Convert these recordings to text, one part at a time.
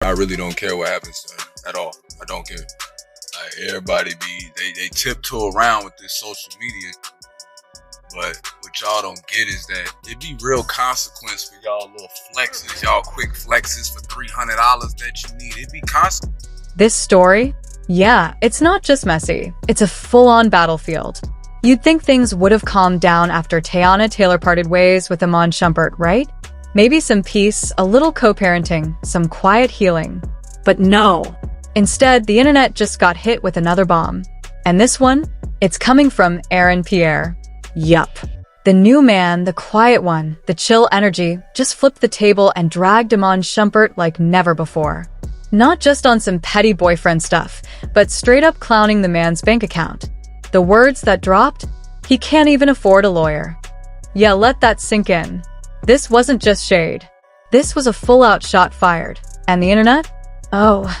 I really don't care what happens to her at all. I don't care. Like everybody they tiptoe around with this social media, but what y'all don't get is that it be real consequence for y'all little flexes, y'all quick flexes for $300 that you need. It be consequence. This story? Yeah, it's not just messy. It's a full-on battlefield. You'd think things would have calmed down after Teyana Taylor parted ways with Iman Shumpert, right? Maybe some peace, a little co-parenting, some quiet healing. But no. Instead, the internet just got hit with another bomb. And this one? It's coming from Pierre. Yup. The new man, the quiet one, the chill energy, just flipped the table and dragged Iman Shumpert like never before. Not just on some petty boyfriend stuff, but straight up clowning the man's bank account. The words that dropped? He can't even afford a lawyer. Yeah, let that sink in. This wasn't just shade. This was a full-out shot fired. And the internet? Oh,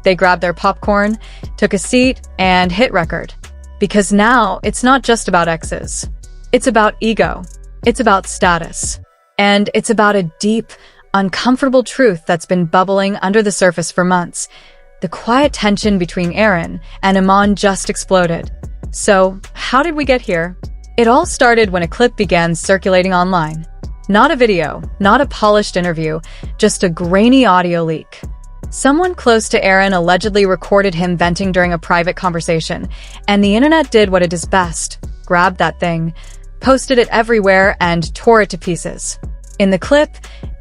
they grabbed their popcorn, took a seat, and hit record. Because now, it's not just about exes. It's about ego. It's about status. And it's about a deep, uncomfortable truth that's been bubbling under the surface for months. The quiet tension between Aaron and Iman just exploded. So, how did we get here? It all started when a clip began circulating online. Not a video, not a polished interview, just a grainy audio leak. Someone close to Aaron allegedly recorded him venting during a private conversation, and the internet did what it does best: grabbed that thing, posted it everywhere, and tore it to pieces. In the clip,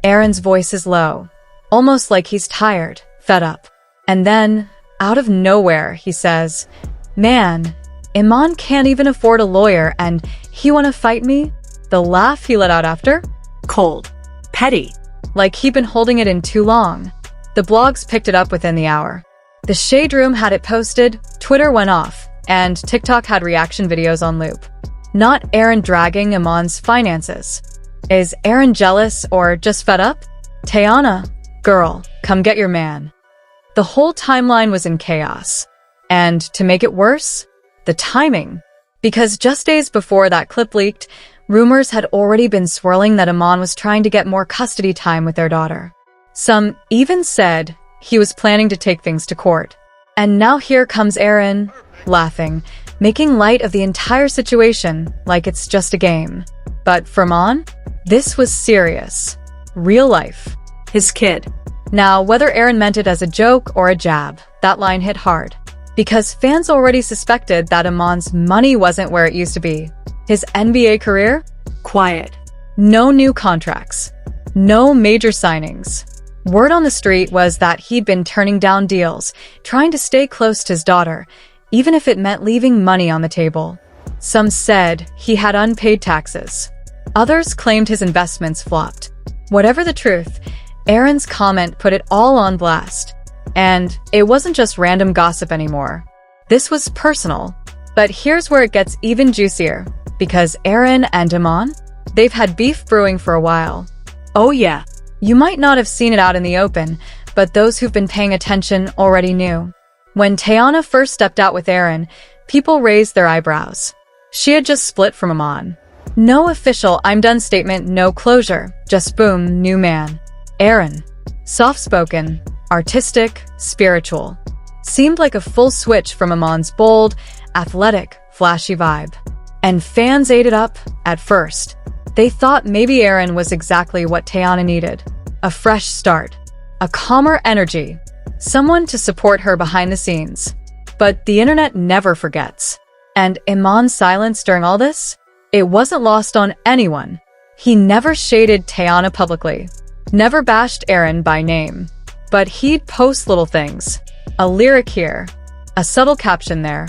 Aaron's voice is low, almost like he's tired, fed up. And then, out of nowhere, he says, "Man, Iman can't even afford a lawyer and he wanna fight me?" The laugh he let out after? Cold. Petty. Like he'd been holding it in too long. The blogs picked it up within the hour. The Shade Room had it posted, Twitter went off, and TikTok had reaction videos on loop. Not Aaron dragging Iman's finances. Is Aaron jealous or just fed up? Teyana, girl, come get your man. The whole timeline was in chaos. And to make it worse, the timing. Because just days before that clip leaked, rumors had already been swirling that Iman was trying to get more custody time with their daughter. Some even said he was planning to take things to court. And now here comes Aaron, laughing, making light of the entire situation like it's just a game. But for Iman, this was serious. Real life. His kid. Now, whether Aaron meant it as a joke or a jab, that line hit hard. Because fans already suspected that Iman's money wasn't where it used to be. His NBA career? Quiet. No new contracts. No major signings. Word on the street was that he'd been turning down deals, trying to stay close to his daughter, even if it meant leaving money on the table. Some said he had unpaid taxes. Others claimed his investments flopped. Whatever the truth, Aaron's comment put it all on blast. And it wasn't just random gossip anymore. This was personal. But here's where it gets even juicier. Because Aaron and Iman, they've had beef brewing for a while. Oh yeah, you might not have seen it out in the open, but those who've been paying attention already knew. When Teyana first stepped out with Aaron, people raised their eyebrows. She had just split from Iman. No official "I'm done" statement, no closure, just boom, new man. Aaron. Soft-spoken, artistic, spiritual. Seemed like a full switch from Iman's bold, athletic, flashy vibe. And fans ate it up at first. They thought maybe Aaron was exactly what Teyana needed. A fresh start. A calmer energy. Someone to support her behind the scenes. But the internet never forgets. And Iman's silence during all this? It wasn't lost on anyone. He never shaded Teyana publicly. Never bashed Aaron by name. But he'd post little things. A lyric here. A subtle caption there.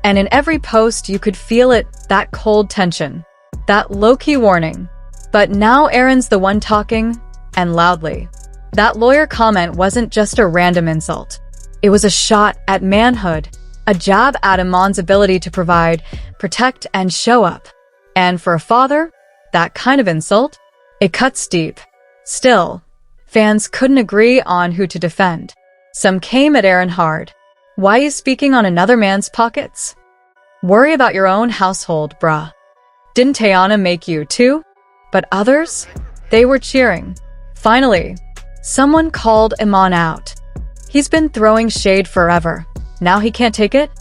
And in every post you could feel it, that cold tension. That low-key warning. But now Aaron's the one talking, and loudly. That lawyer comment wasn't just a random insult. It was a shot at manhood. A jab at Iman's ability to provide, protect, and show up. And for a father, that kind of insult? It cuts deep. Still, fans couldn't agree on who to defend. Some came at Aaron hard. Why you speaking on another man's pockets? Worry about your own household, bruh. Didn't Teyana make you too? But others? They were cheering. Finally, someone called Iman out. He's been throwing shade forever. Now he can't take it?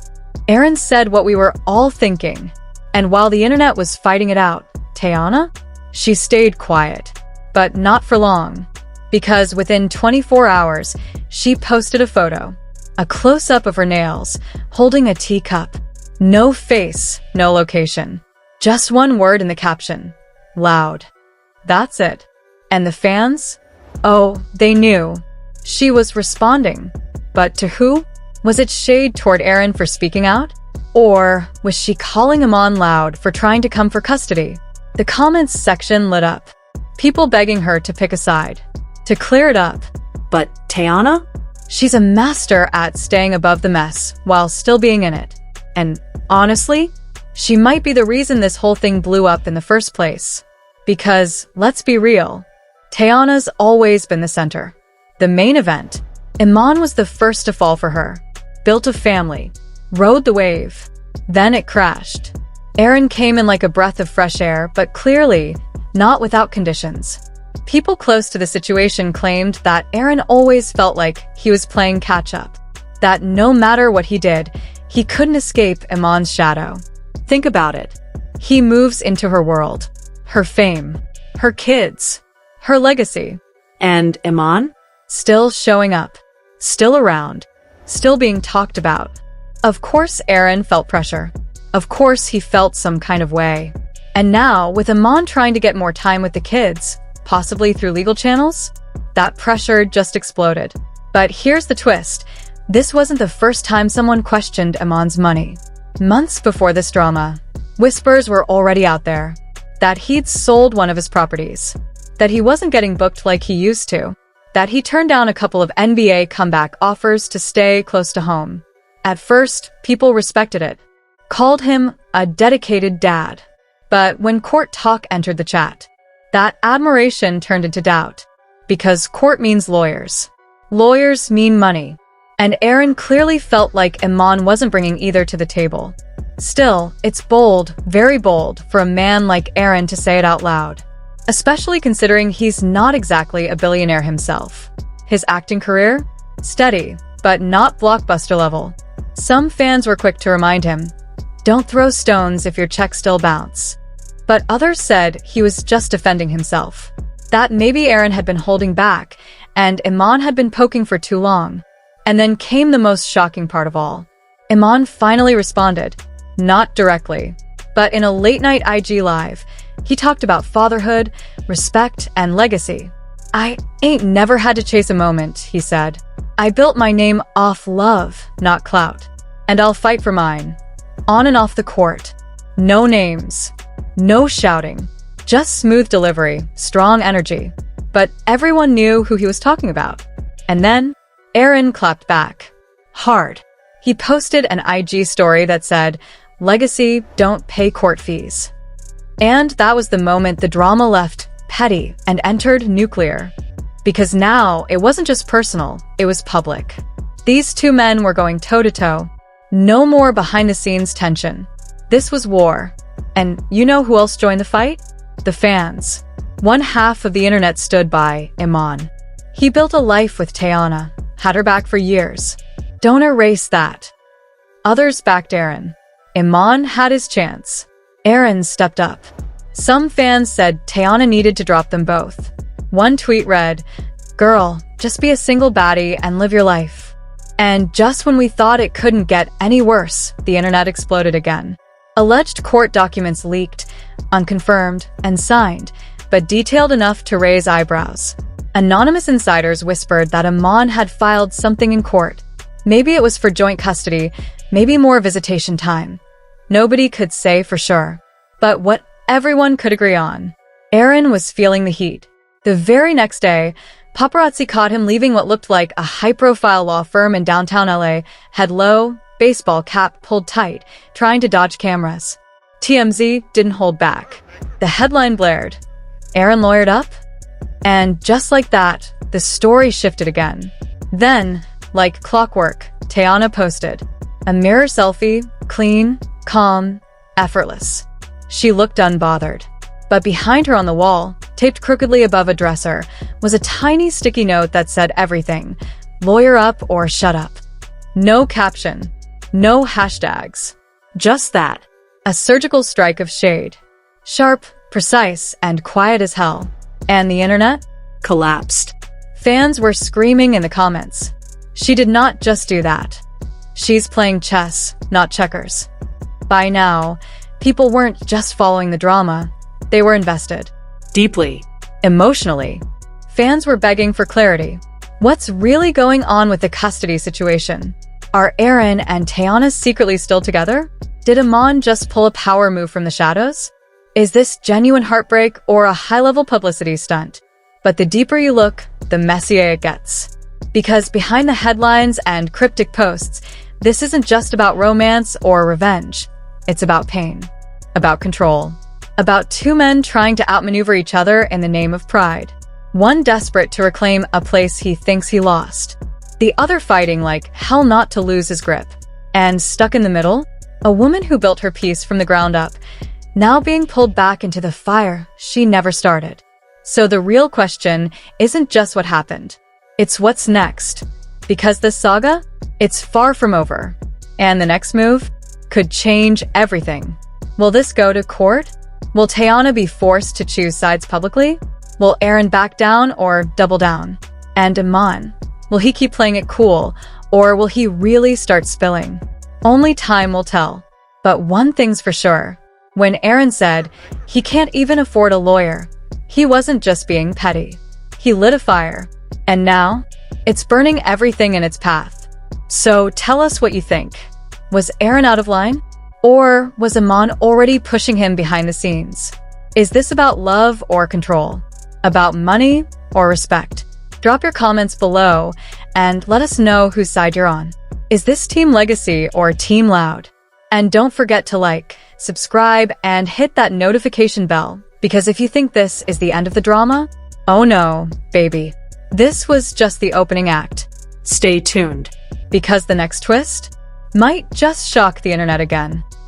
Aaron said what we were all thinking. And while the internet was fighting it out, Tayana? She stayed quiet. But not for long. Because within 24 hours, she posted a photo. A close-up of her nails, holding a teacup. No face, no location. Just one word in the caption. Loud. That's it. And the fans? Oh, they knew. She was responding. But to who? Was it shade toward Aaron for speaking out? Or was she calling him on loud for trying to come for custody? The comments section lit up. People begging her to pick a side. To clear it up. But Tayana? She's a master at staying above the mess while still being in it. And honestly, she might be the reason this whole thing blew up in the first place. Because, let's be real, Tayana's always been the center. The main event. Iman was the first to fall for her. Built a family. Rode the wave. Then it crashed. Aaron came in like a breath of fresh air, but clearly, not without conditions. People close to the situation claimed that Aaron always felt like he was playing catch-up. That no matter what he did, he couldn't escape Iman's shadow. Think about it. He moves into her world. Her fame. Her kids. Her legacy. And Iman? Still showing up. Still around. Still being talked about. Of course Aaron felt pressure. Of course he felt some kind of way. And now, with Iman trying to get more time with the kids, possibly through legal channels, that pressure just exploded. But here's the twist. This wasn't the first time someone questioned Iman's money. Months before this drama, whispers were already out there. That he'd sold one of his properties. That he wasn't getting booked like he used to. That he turned down a couple of NBA comeback offers to stay close to home. At first, people respected it. Called him a dedicated dad. But when court talk entered the chat, that admiration turned into doubt. Because court means lawyers. Lawyers mean money. And Aaron clearly felt like Iman wasn't bringing either to the table. Still, it's bold, very bold, for a man like Aaron to say it out loud. Especially considering he's not exactly a billionaire himself. His acting career? Steady, but not blockbuster level. Some fans were quick to remind him, don't throw stones if your checks still bounce. But others said he was just defending himself. That maybe Aaron had been holding back, and Iman had been poking for too long. And then came the most shocking part of all. Iman finally responded. Not directly, but in a late-night IG live, he talked about fatherhood, respect, and legacy. I ain't never had to chase a moment, he said. I built my name off love, not clout. And I'll fight for mine. On and off the court. No names. No shouting. Just smooth delivery, strong energy. But everyone knew who he was talking about. And then, Aaron clapped back. Hard. He posted an IG story that said, Legacy, don't pay court fees. And that was the moment the drama left petty and entered nuclear. Because now, it wasn't just personal, it was public. These two men were going toe-to-toe. No more behind-the-scenes tension. This was war. And you know who else joined the fight? The fans. One half of the internet stood by Iman. He built a life with Tayana, had her back for years. Don't erase that. Others backed Aaron. Iman had his chance. Aaron stepped up. Some fans said Tayana needed to drop them both. One tweet read, Girl, just be a single baddie and live your life. And just when we thought it couldn't get any worse, the internet exploded again. Alleged court documents leaked, unconfirmed, and signed, but detailed enough to raise eyebrows. Anonymous insiders whispered that Iman had filed something in court. Maybe it was for joint custody, maybe more visitation time. Nobody could say for sure. But what everyone could agree on, Aaron was feeling the heat. The very next day, paparazzi caught him leaving what looked like a high-profile law firm in downtown LA, head low, baseball cap pulled tight, trying to dodge cameras. TMZ didn't hold back. The headline blared, Aaron lawyered up? And just like that, the story shifted again. Then, like clockwork, Tayana posted. A mirror selfie, clean, calm, effortless. She looked unbothered. But behind her on the wall, taped crookedly above a dresser, was a tiny sticky note that said everything. Lawyer up or shut up. No caption. No hashtags. Just that. A surgical strike of shade. Sharp, precise, and quiet as hell. And the internet? Collapsed. Fans were screaming in the comments. She did not just do that. She's playing chess, not checkers. By now, people weren't just following the drama. They were invested. Deeply. Emotionally. Fans were begging for clarity. What's really going on with the custody situation? Are Aaron and Tayana secretly still together? Did Iman just pull a power move from the shadows? Is this genuine heartbreak or a high-level publicity stunt? But the deeper you look, the messier it gets. Because behind the headlines and cryptic posts, this isn't just about romance or revenge. It's about pain, about control, about two men trying to outmaneuver each other in the name of pride. One desperate to reclaim a place he thinks he lost. The other fighting like hell not to lose his grip. And stuck in the middle, a woman who built her peace from the ground up, now being pulled back into the fire she never started. So the real question isn't just what happened. It's what's next. Because this saga, it's far from over. And the next move could change everything. Will this go to court? Will Tayana be forced to choose sides publicly? Will Aaron back down or double down? And Iman, will he keep playing it cool, or will he really start spilling? Only time will tell. But one thing's for sure. When Aaron said he can't even afford a lawyer, he wasn't just being petty. He lit a fire. And now, it's burning everything in its path. So tell us what you think. Was Aaron out of line? Or was Iman already pushing him behind the scenes? Is this about love or control? About money or respect? Drop your comments below and let us know whose side you're on. Is this Team Legacy or Team Loud? And don't forget to like, subscribe, and hit that notification bell, because if you think this is the end of the drama, oh no, baby. This was just the opening act. Stay tuned. Because the next twist might just shock the internet again.